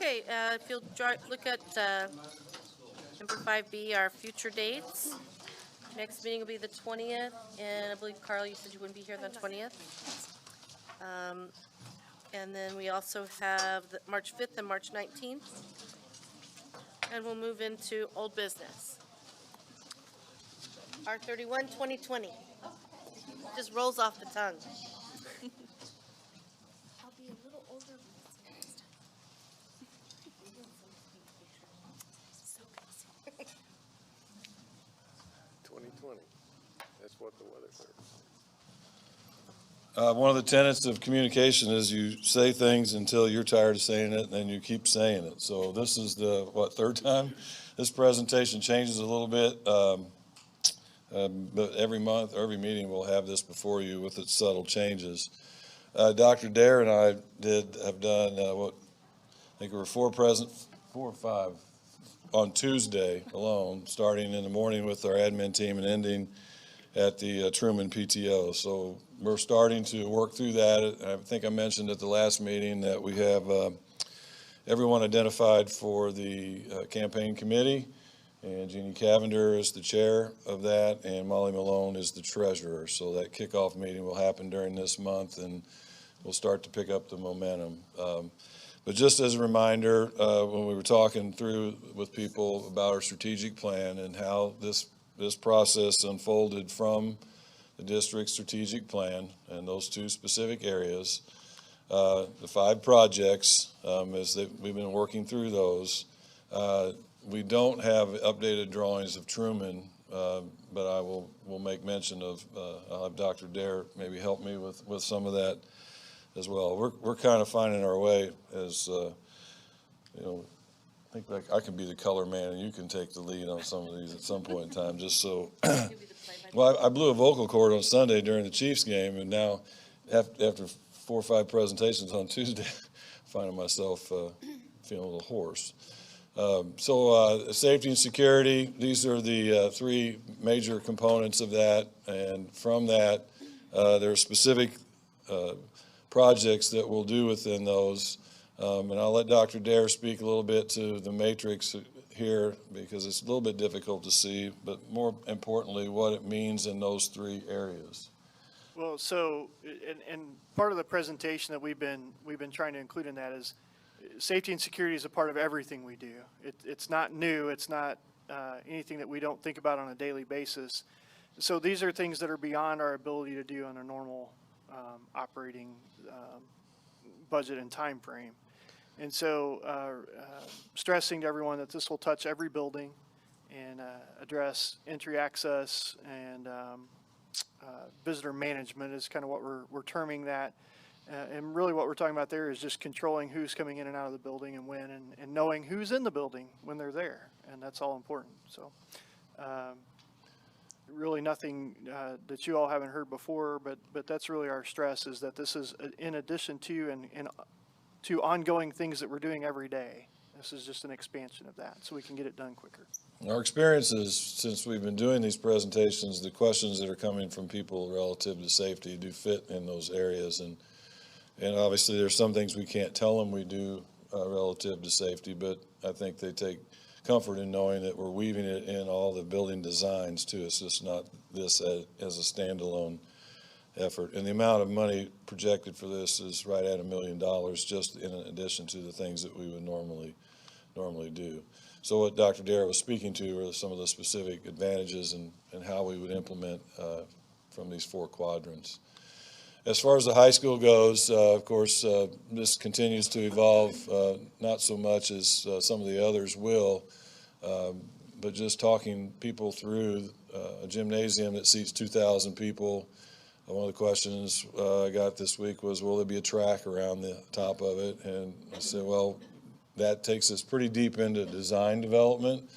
Okay, if you'll look at number 5B, our future dates. Next meeting will be the 20th, and I believe, Carl, you said you wouldn't be here the 20th. And then we also have the March 5th and March 19th. And we'll move into old business. R31, 2020. Just rolls off the tongue. I'll be a little older. So good. 2020. That's what the weather says. One of the tenets of communication is you say things until you're tired of saying it, and then you keep saying it. So this is the, third time? This presentation changes a little bit, but every month, or every meeting, we'll have this before you with its subtle changes. Dr. Dare and I have done, I think there were 4 or 5 on Tuesday alone, starting in the morning with our admin team and ending at the Truman PTO. So we're starting to work through that. I think I mentioned at the last meeting that we have everyone identified for the campaign committee, and Jeannie Cavender is the chair of that, and Molly Malone is the treasurer. So that kickoff meeting will happen during this month, and we'll start to pick up the momentum. But just as a reminder, when we were talking through with people about our strategic plan and how this process unfolded from the district's strategic plan and those 2 specific areas, the 5 projects, as we've been working through those. We don't have updated drawings of Truman, but I will make mention of, I'll have Dr. Dare maybe help me with some of that as well. We're kind of finding our way as, I think like I can be the color man and you can take the lead on some of these at some point in time, just so. Well, I blew a vocal cord on Sunday during the Chiefs game, and now after 4 or 5 presentations on Tuesday, finding myself feeling a little hoarse. So safety and security, these are the 3 major components of that, and from that, there are specific projects that we'll do within those. And I'll let Dr. Dare speak a little bit to the matrix here because it's a little bit difficult to see, but more importantly, what it means in those 3 areas. Well, so, and part of the presentation that we've been trying to include in that is safety and security is a part of everything we do. It's not new. It's not anything that we don't think about on a daily basis. So these are things that are beyond our ability to do on a normal operating budget and time frame. And so stressing to everyone that this will touch every building and address entry access and visitor management is kind of what we're terming that. And really what we're talking about there is just controlling who's coming in and out of the building and when, and knowing who's in the building when they're there. And that's all important. So really nothing that you all haven't heard before, but that's really our stress, is that this is in addition to and to ongoing things that we're doing every day. This is just an expansion of that, so we can get it done quicker. Our experience is, since we've been doing these presentations, the questions that are coming from people relative to safety do fit in those areas. And obviously there's some things we can't tell them we do relative to safety, but I think they take comfort in knowing that we're weaving it in all the building designs too. It's just not this as a standalone effort. And the amount of money projected for this is right at $1 million, just in addition to the things that we would normally do. So what Dr. Dare was speaking to are some of the specific advantages and how we would implement from these 4 quadrants. As far as the high school goes, of course, this continues to evolve, not so much as some of the others will, but just talking people through a gymnasium that seats 2,000 people. One of the questions I got this week was, will there be a track around the top of it? And I said, well, that takes us pretty deep into design development.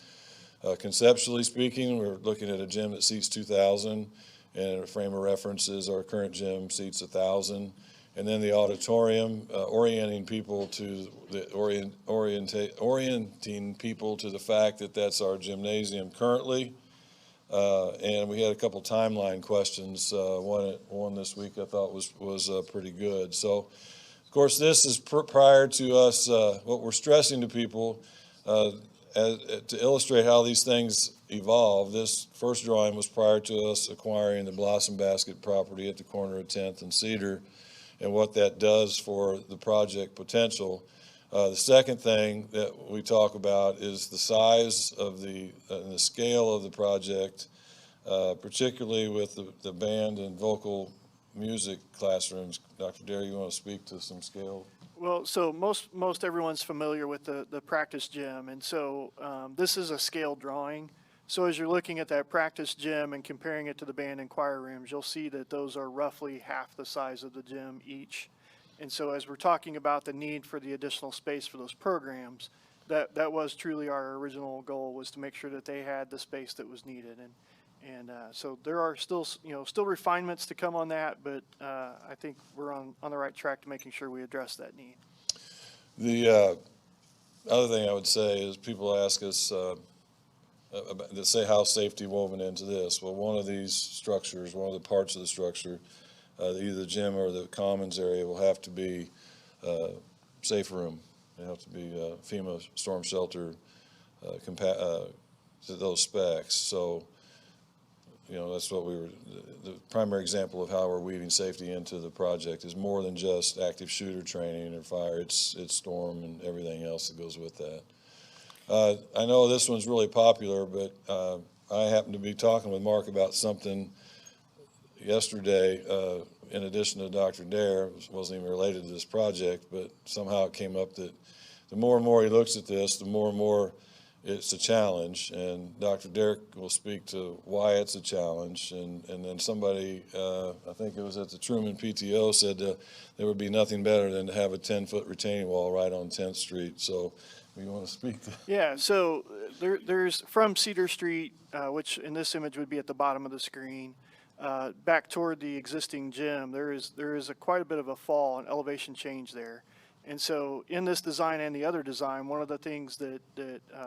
Conceptually speaking, we're looking at a gym that seats 2,000, and a frame of reference is our current gym seats 1,000. And then the auditorium, orienting people to the orienting people to the fact that that's our gymnasium currently. And we had a couple timeline questions. One this week I thought was pretty good. So Of course, this is prior to us, what we're stressing to people, to illustrate how these things evolve. This first drawing was prior to us acquiring the Blossom Basket property at the corner of 10th and Cedar, and what that does for the project potential. The second thing that we talk about is the size of and the scale of the project, particularly with the band and vocal music classrooms. Dr. Dare, you want to speak to some scale? Well, so most everyone's familiar with the practice gym, and so this is a scale drawing. So as you're looking at that practice gym and comparing it to the band and choir rooms, you'll see that those are roughly half the size of the gym each. And so as we're talking about the need for the additional space for those programs, that was truly our original goal, was to make sure that they had the space that was needed. And so there are still refinements to come on that, but I think we're on the right track to making sure we address that need. The other thing I would say is people ask us, they say, how's safety woven into this? Well, one of these structures, one of the parts of the structure, either the gym or the commons area, will have to be safe room. They have to be FEMA storm shelter to those specs. So, you know, that's what the primary example of how we're weaving safety into the project is more than just active shooter training or fire. It's storm and everything else that goes with that. I know this one's really popular, but I happened to be talking with Mark about something yesterday, in addition to Dr. Dare. It wasn't even related to this project, but somehow it came up that the more and more he looks at this, the more and more it's a challenge. And Dr. Derek will speak to why it's a challenge. And then somebody, I think it was at the Truman PTO, said there would be nothing better than to have a 10-foot retaining wall right on 10th Street. So you want to speak to? Yeah, so there's from Cedar Street, which in this image would be at the bottom of the screen, back toward the existing gym, there is quite a bit of a fall, an elevation change there. And so in this design and the other design, one of the things that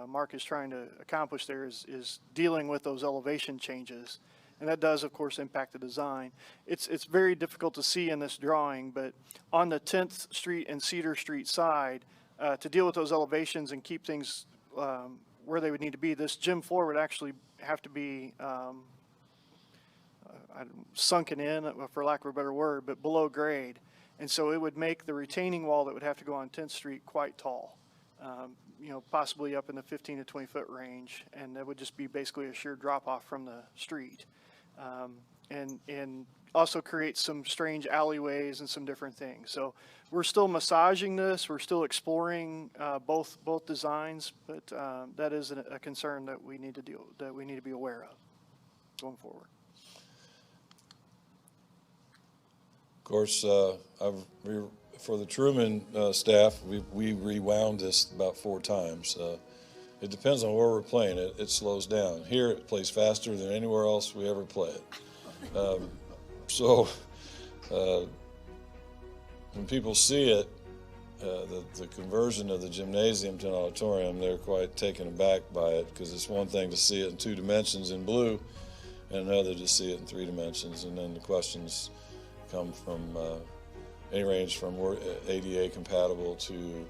Mark is trying to accomplish there is dealing with those elevation changes. And that does, of course, impact the design. It's very difficult to see in this drawing, but on the 10th Street and Cedar Street side, to deal with those elevations and keep things where they would need to be, this gym floor would actually have to be sunken in, for lack of a better word, but below grade. And so it would make the retaining wall that would have to go on 10th Street quite tall, you know, possibly up in the 15 to 20 foot range. And that would just be basically a sheer drop off from the street. And also create some strange alleyways and some different things. So we're still massaging this. We're still exploring both designs, but that is a concern that we need to be aware of going forward. Of course, for the Truman staff, we rewound this about 4 times. It depends on where we're playing it. It slows down. Here, it plays faster than anywhere else we ever play it. So when people see it, the conversion of the gymnasium to an auditorium, they're quite taken aback by it, because it's one thing to see it in 2 dimensions in blue and another to see it in 3 dimensions. And then the questions come from any range from ADA compatible to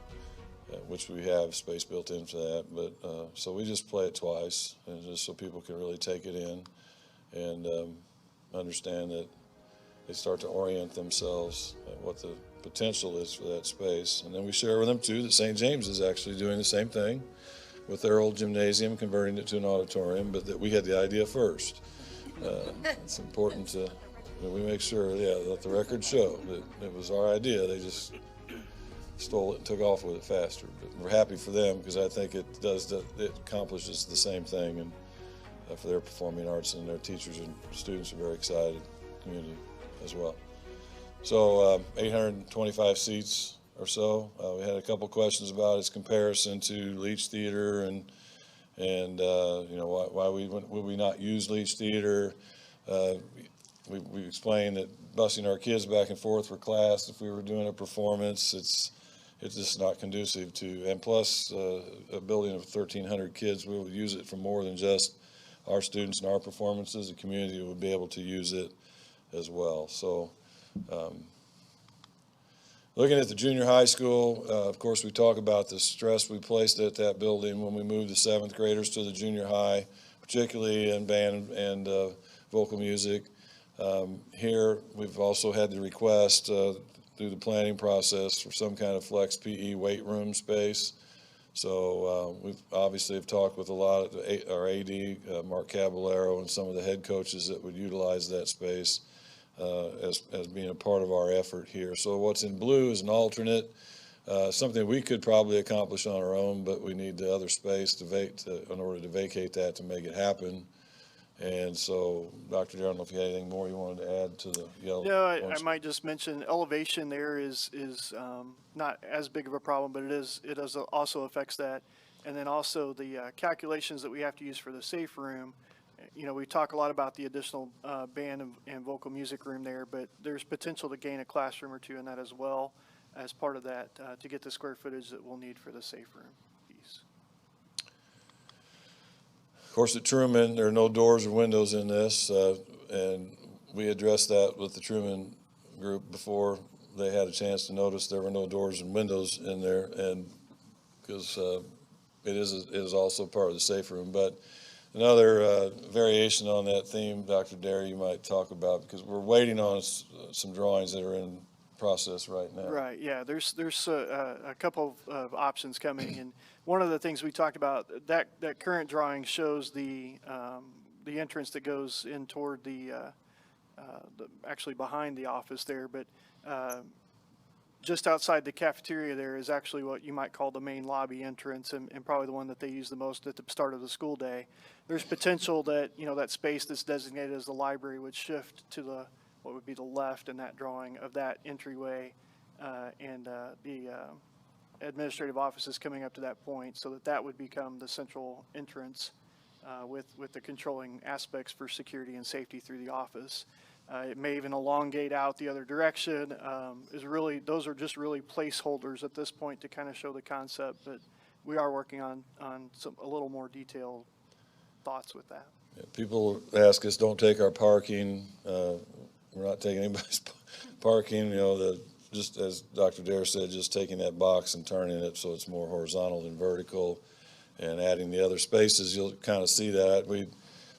which we have space built into that, but so we just play it twice, and just so people can really take it in and understand that they start to orient themselves at what the potential is for that space. And then we share with them too that St. James is actually doing the same thing with their old gymnasium, converting it to an auditorium, but that we had the idea first. It's important to we make sure, that the records show that it was our idea. They just stole it and took off with it faster. But we're happy for them, because I think it accomplishes the same thing, and for their performing arts, and their teachers and students are very excited, community as well. So 825 seats or so. We had a couple questions about its comparison to Leach Theater, and you know, why would we not use Leach Theater? We explained that busing our kids back and forth for class, if we were doing a performance, it's just not conducive to. And plus, a building of 1,300 kids, we would use it for more than just our students and our performances. The community would be able to use it as well. So Looking at the junior high school, of course, we talk about the stress we placed at that building when we moved the 7th graders to the junior high, particularly in band and vocal music. Here, we've also had the request through the planning process for some kind of flex PE weight room space. So we've obviously have talked with a lot of our AD, Mark Caballero, and some of the head coaches that would utilize that space as being a part of our effort here. So what's in blue is an alternate, something we could probably accomplish on our own, but we need the other space in order to vacate that to make it happen. And so, Dr. Darrell, I don't know if you had anything more you wanted to add to the yellow. No, I might just mention elevation there is not as big of a problem, but it also affects that. And then also the calculations that we have to use for the safe room. You know, we talk a lot about the additional band and vocal music room there, but there's potential to gain a classroom or two in that as well as part of that to get the square footage that we'll need for the safe room piece. Of course, at Truman, there are no doors or windows in this, and we addressed that with the Truman group before they had a chance to notice there were no doors and windows in there, and because it is also part of the safe room. But another variation on that theme, Dr. Derry, you might talk about, because we're waiting on some drawings that are in process right now. Right, yeah, there's a couple of options coming, and one of the things we talked about, that current drawing shows the entrance that goes in toward the actually behind the office there, but just outside the cafeteria there is actually what you might call the main lobby entrance, and probably the one that they use the most at the start of the school day. There's potential that, you know, that space that's designated as the library would shift to the what would be the left in that drawing of that entryway, and the administrative offices coming up to that point, so that would become the central entrance with the controlling aspects for security and safety through the office. It may even elongate out the other direction. Those are just really placeholders at this point to kind of show the concept, but we are working on a little more detailed thoughts with that. Yeah, people ask us, don't take our parking. We're not taking anybody's parking, you know, just as Dr. Dare said, just taking that box and turning it so it's more horizontal than vertical and adding the other spaces. You'll kind of see that. We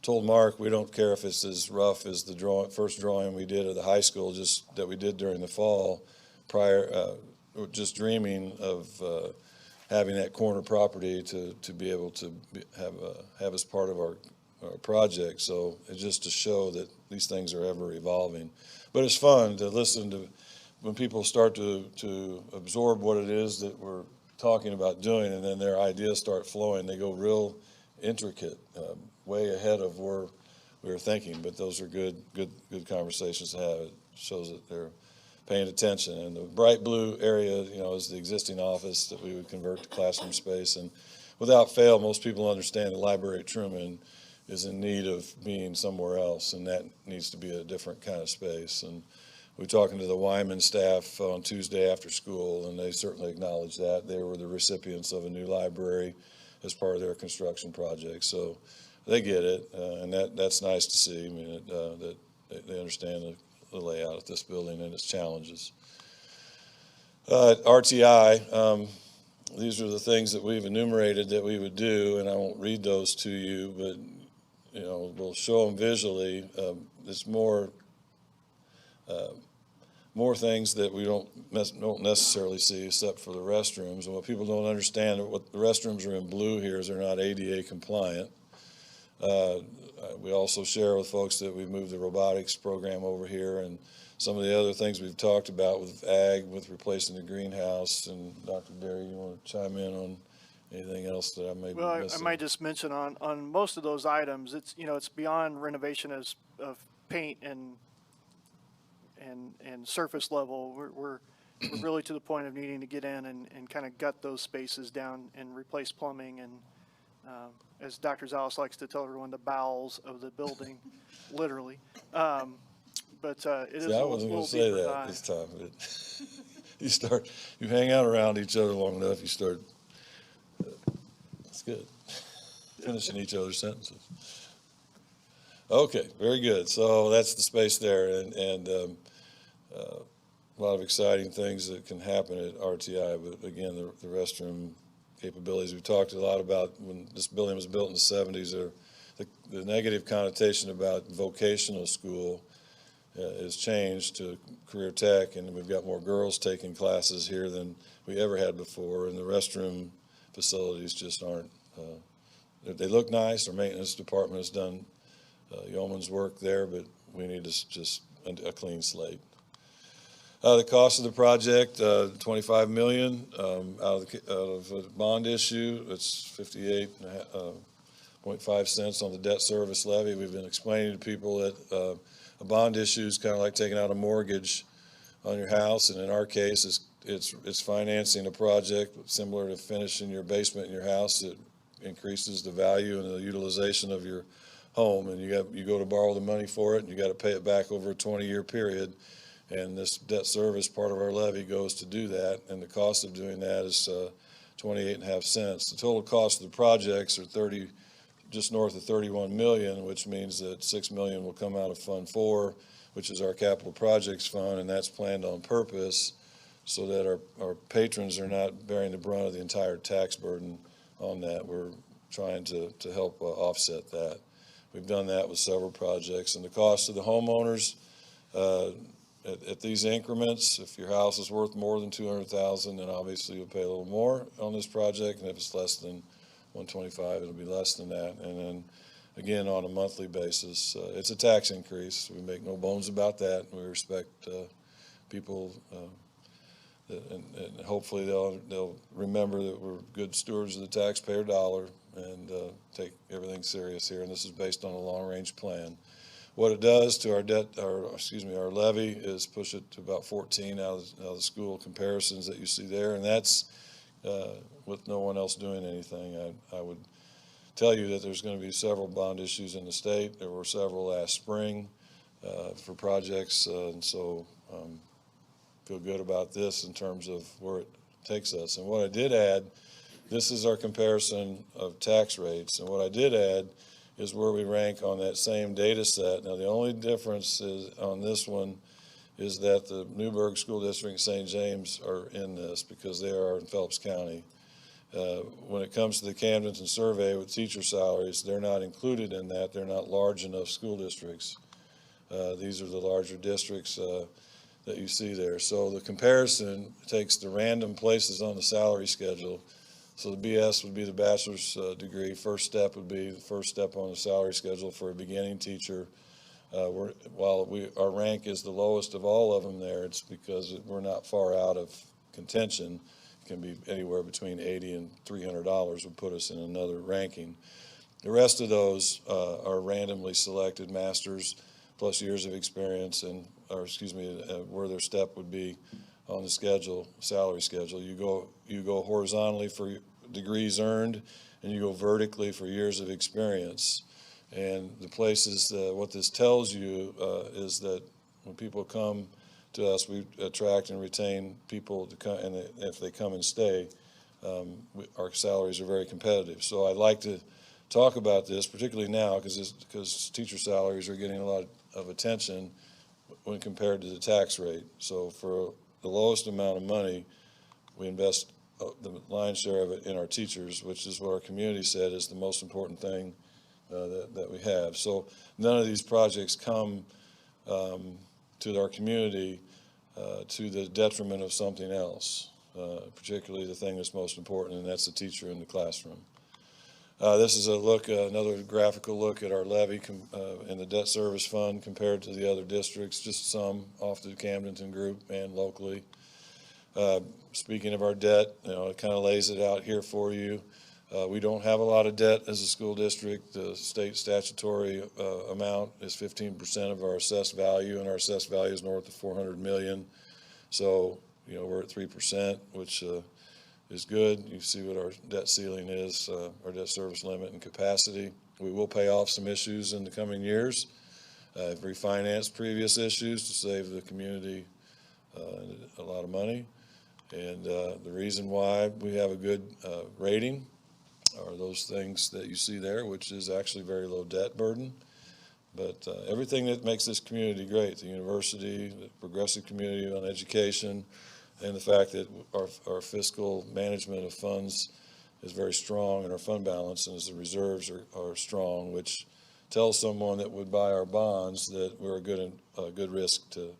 told Mark we don't care if it's as rough as the first drawing we did at the high school, just that we did during the fall just dreaming of having that corner property to be able to have as part of our project. So it's just to show that these things are ever evolving. But it's fun to listen to when people start to absorb what it is that we're talking about doing, and then their ideas start flowing. They go real intricate, way ahead of where we were thinking. But those are good conversations to have. It shows that they're paying attention. And the bright blue area, you know, is the existing office that we would convert to classroom space. And without fail, most people understand the library at Truman is in need of being somewhere else, and that needs to be a different kind of space. And we're talking to the Wyman staff on Tuesday after school, and they certainly acknowledge that. They were the recipients of a new library as part of their construction project. So they get it, and that's nice to see. I mean, that they understand the layout of this building and its challenges. RTI, these are the things that we've enumerated that we would do, and I won't read those to you, but you know, we'll show them visually. It's more things that we don't necessarily see, except for the restrooms. And what people don't understand, what the restrooms are in blue here, is they're not ADA compliant. We also share with folks that we've moved the robotics program over here, and some of the other things we've talked about with ag, with replacing the greenhouse. And Dr. Derry, you want to chime in on anything else that I may be missing? I might just mention on most of those items, it's, you know, it's beyond renovation of paint and surface level. We're really to the point of needing to get in and kind of gut those spaces down and replace plumbing and, as Dr. Zalis likes to tell everyone, the bowels of the building, literally. But it is I wasn't going to say that this time. But you hang out around each other long enough, you start. That's good. Finishing each other's sentences. Okay, very good. So that's the space there, and a lot of exciting things that can happen at RTI, but again, the restroom capabilities, we talked a lot about when this building was built in the 70s, or the negative connotation about vocational school has changed to career tech, and we've got more girls taking classes here than we ever had before, and the restroom facilities just aren't, they look nice. Our maintenance department has done yeoman's work there, but we need just a clean slate. The cost of the project, $25 million out of a bond issue. It's 58.5 cents on the debt service levy. We've been explaining to people that a bond issue is kind of like taking out a mortgage on your house, and in our case, it's financing a project similar to finishing your basement in your house. It increases the value and the utilization of your home, and you go to borrow the money for it, and you got to pay it back over a 20-year period. And this debt service part of our levy goes to do that, and the cost of doing that is 28.5 cents. The total cost of the projects are just north of 31 million, which means that $6 million will come out of Fund 4, which is our capital projects fund, and that's planned on purpose so that our patrons are not bearing the brunt of the entire tax burden on that. We're trying to help offset that. We've done that with several projects, and the cost of the homeowners at these increments, if your house is worth more than $200,000, then obviously you'll pay a little more on this project, and if it's less than $125,000, it'll be less than that. And then again, on a monthly basis, it's a tax increase. We make no bones about that. We respect people, and hopefully they'll remember that we're good stewards of the taxpayer dollar and take everything serious here. And this is based on a long-range plan. What it does to our our levy is push it to about 14 out of the school comparisons that you see there, and that's with no one else doing anything. I would tell you that there's going to be several bond issues in the state. There were several last spring for projects, and so feel good about this in terms of where it takes us. And what I did add, this is our comparison of tax rates, and what I did add is where we rank on that same data set. Now, the only difference is on this one is that the Newburgh School District and St. James are in this because they are in Phelps County. When it comes to the Camdenton survey with teacher salaries, they're not included in that. They're not large enough school districts. These are the larger districts that you see there. So the comparison takes the random places on the salary schedule. So the BS would be the bachelor's degree. First step would be the first step on the salary schedule for a beginning teacher. While our rank is the lowest of all of them there, it's because we're not far out of contention. It can be anywhere between $80 and $300 would put us in another ranking. The rest of those are randomly selected masters plus years of experience, where their step would be on the schedule, salary schedule. You go horizontally for degrees earned, and you go vertically for years of experience. And the places, what this tells you is that when people come to us, we attract and retain people to come, and if they come and stay, our salaries are very competitive. So I'd like to talk about this, particularly now, because teacher salaries are getting a lot of attention when compared to the tax rate. So for the lowest amount of money, we invest the lion's share of it in our teachers, which is what our community said is the most important thing that we have. So none of these projects come to our community to the detriment of something else, particularly the thing that's most important, and that's the teacher in the classroom. This is another graphical look at our levy in the debt service fund compared to the other districts, just some off the Camdenton group and locally. Speaking of our debt, it kind of lays it out here for you. We don't have a lot of debt as a school district. The state statutory amount is 15% of our assessed value, and our assessed value is north of $400 million. So, we're at 3%, which is good. You see what our debt ceiling is, our debt service limit and capacity. We will pay off some issues in the coming years. I've refinanced previous issues to save the community a lot of money. And the reason why we have a good rating are those things that you see there, which is actually very low debt burden. But everything that makes this community great, the university, the progressive community on education, and the fact that our fiscal management of funds is very strong and our fund balance and the reserves are strong, which tells someone that would buy our bonds that we're a good risk to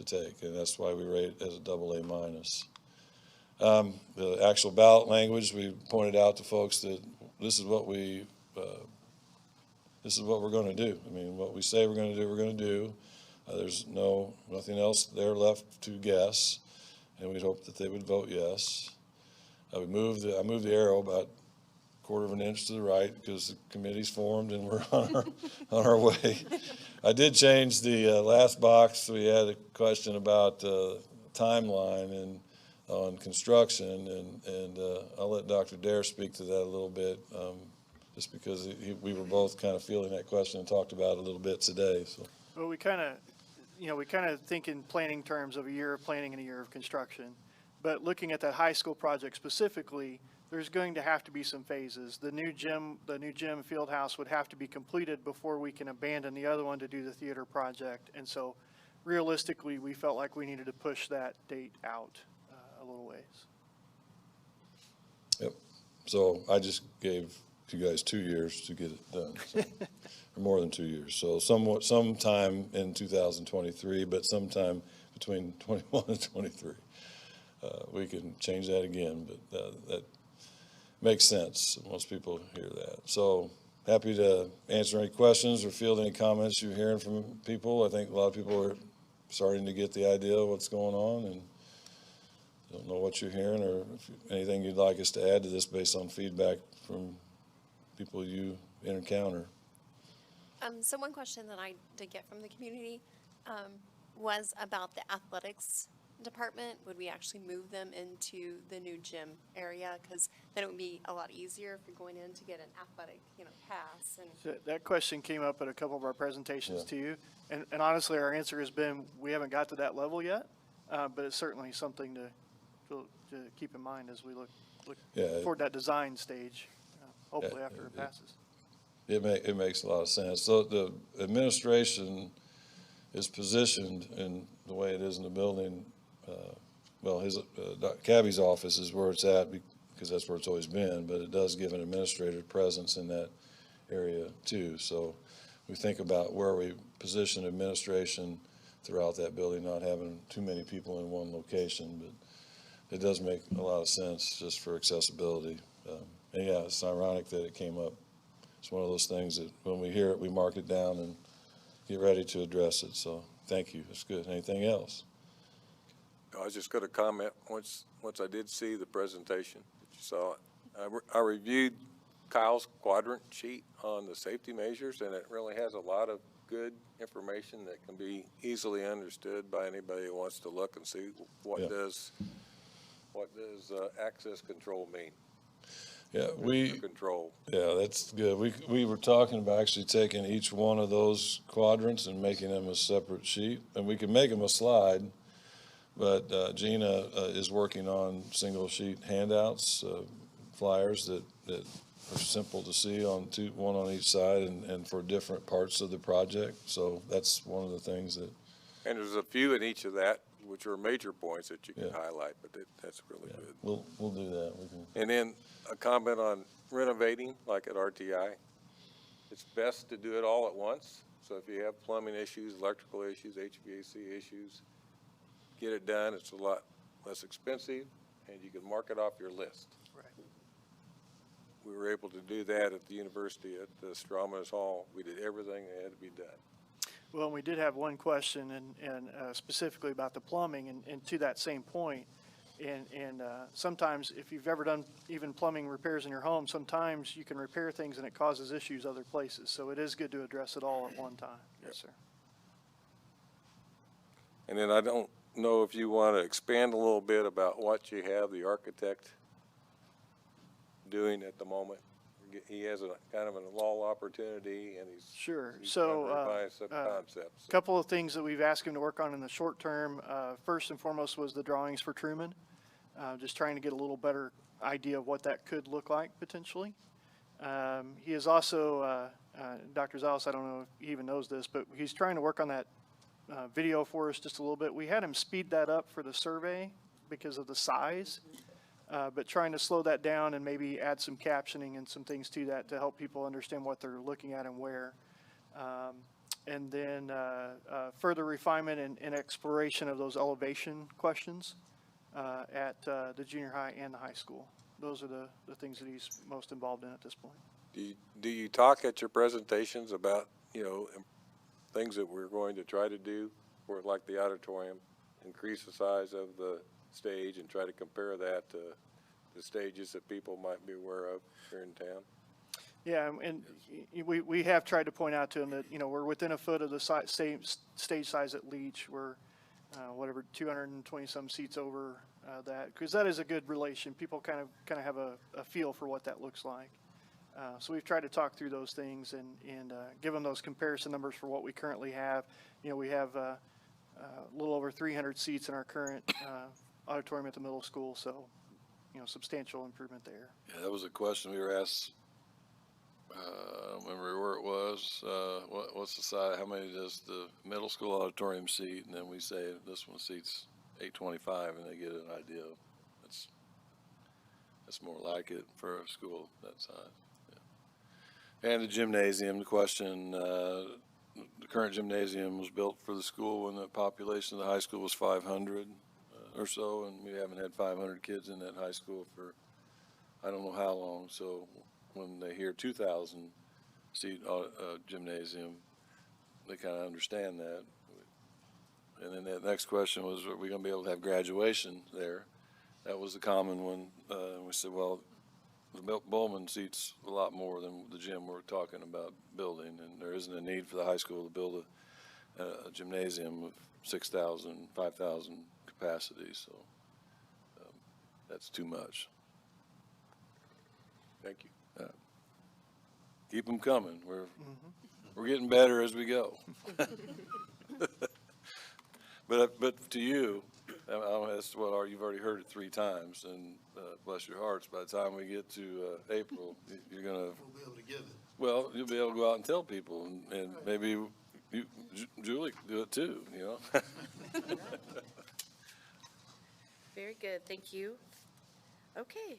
take. And that's why we rate it as a AA minus. The actual ballot language, we pointed out to folks that this is what we're going to do. I mean, what we say we're going to do, we're going to do. There's nothing else there left to guess, and we'd hope that they would vote yes. I moved the arrow about a quarter of an inch to the right because the committee's formed and we're on our way. I did change the last box. We had a question about timeline and on construction, and I'll let Dr. Dare speak to that a little bit, just because we were both kind of feeling that question and talked about it a little bit today. So. Well, we kind of think in planning terms of a year of planning and a year of construction. But looking at that high school project specifically, there's going to have to be some phases. The new gym field house would have to be completed before we can abandon the other one to do the theater project. And so realistically, we felt like we needed to push that date out a little ways. Yep. So I just gave you guys 2 years to get it done, so, or more than 2 years. So sometime in 2023, but sometime between 21 and 23. We can change that again, but that makes sense. Most people hear that. So happy to answer any questions or field any comments you're hearing from people. I think a lot of people are starting to get the idea of what's going on and don't know what you're hearing, or if anything you'd like us to add to this based on feedback from people you encounter. So one question that I did get from the community was about the athletics department. Would we actually move them into the new gym area? Because then it would be a lot easier if you're going in to get an athletic, pass. And So that question came up at a couple of our presentations to you. And honestly, our answer has been, we haven't got to that level yet, but it's certainly something to keep in mind as we look toward that design stage, hopefully after it passes. It makes a lot of sense. So the administration is positioned in the way it is in the building. His Cabby's office is where it's at because that's where it's always been, but it does give an administrative presence in that area too. So we think about where we position administration throughout that building, not having too many people in one location, but it does make a lot of sense just for accessibility. And yeah, it's ironic that it came up. It's one of those things that when we hear it, we mark it down and get ready to address it. So thank you. That's good. Anything else? I was just going to comment, once I did see the presentation that you saw, I reviewed Kyle's quadrant sheet on the safety measures, and it really has a lot of good information that can be easily understood by anybody who wants to look and see what does access control mean. Yeah, control. Yeah, that's good. We were talking about actually taking each one of those quadrants and making them a separate sheet, and we can make them a slide. But Gina is working on single sheet handouts, flyers that are simple to see one on each side and for different parts of the project. So that's one of the things that. And there's a few in each of that, which are major points that you can highlight, but that's really good. We'll do that. And then a comment on renovating, like at RTI. It's best to do it all at once. So if you have plumbing issues, electrical issues, HVAC issues, get it done. It's a lot less expensive, and you can mark it off your list. Right. We were able to do that at the university at the Strauman's Hall. We did everything that had to be done. Well, we did have one question, and specifically about the plumbing, and to that same point. And sometimes, if you've ever done even plumbing repairs in your home, sometimes you can repair things and it causes issues other places. So it is good to address it all at one time. Yes, sir. And then I don't know if you want to expand a little bit about what you have the architect doing at the moment. He has a kind of a lull opportunity, and he's Sure. He's So, trying to revise some concepts. a couple of things that we've asked him to work on in the short term. First and foremost was the drawings for Truman. Just trying to get a little better idea of what that could look like potentially. He has also Dr. Zalis, I don't know if he even knows this, but he's trying to work on that video for us just a little bit. We had him speed that up for the survey because of the size, but trying to slow that down and maybe add some captioning and some things to that to help people understand what they're looking at and where. And then further refinement and exploration of those elevation questions at the junior high and the high school. Those are the things that he's most involved in at this point. Do you talk at your presentations about, things that we're going to try to do for like the auditorium, increase the size of the stage and try to compare that to the stages that people might be aware of here in town? Yeah, and we have tried to point out to them that, we're within a foot of the same stage size at Leach. We're, 220 some seats over that, because that is a good relation. People kind of have a feel for what that looks like. So we've tried to talk through those things and give them those comparison numbers for what we currently have. We have a little over 300 seats in our current auditorium at the middle school, so, substantial improvement there. Yeah, that was a question we were asked. I don't remember where it was. What's the size? How many does the middle school auditorium seat? And then we say this one seats 825, and they get an idea. That's more like it for a school that size. Yeah. And the gymnasium. The question: the current gymnasium was built for the school when the population of the high school was 500 or so, and we haven't had 500 kids in that high school for I don't know how long. So when they hear 2,000 seat gymnasium, they kind of understand that. And then the next question was, are we going to be able to have graduation there? That was the common one. We said, well, the Bowman seats a lot more than the gym we're talking about building, and there isn't a need for the high school to build a gymnasium of 6,000, 5,000 capacity, so that's too much. Thank you. Keep them coming. We're getting better as we go. But to you, that's what you've already heard it 3 times, and bless your hearts. By the time we get to April, you're gonna. We'll be able to give it. Well, you'll be able to go out and tell people, and maybe Julie can do it too. Very good, thank you. Okay.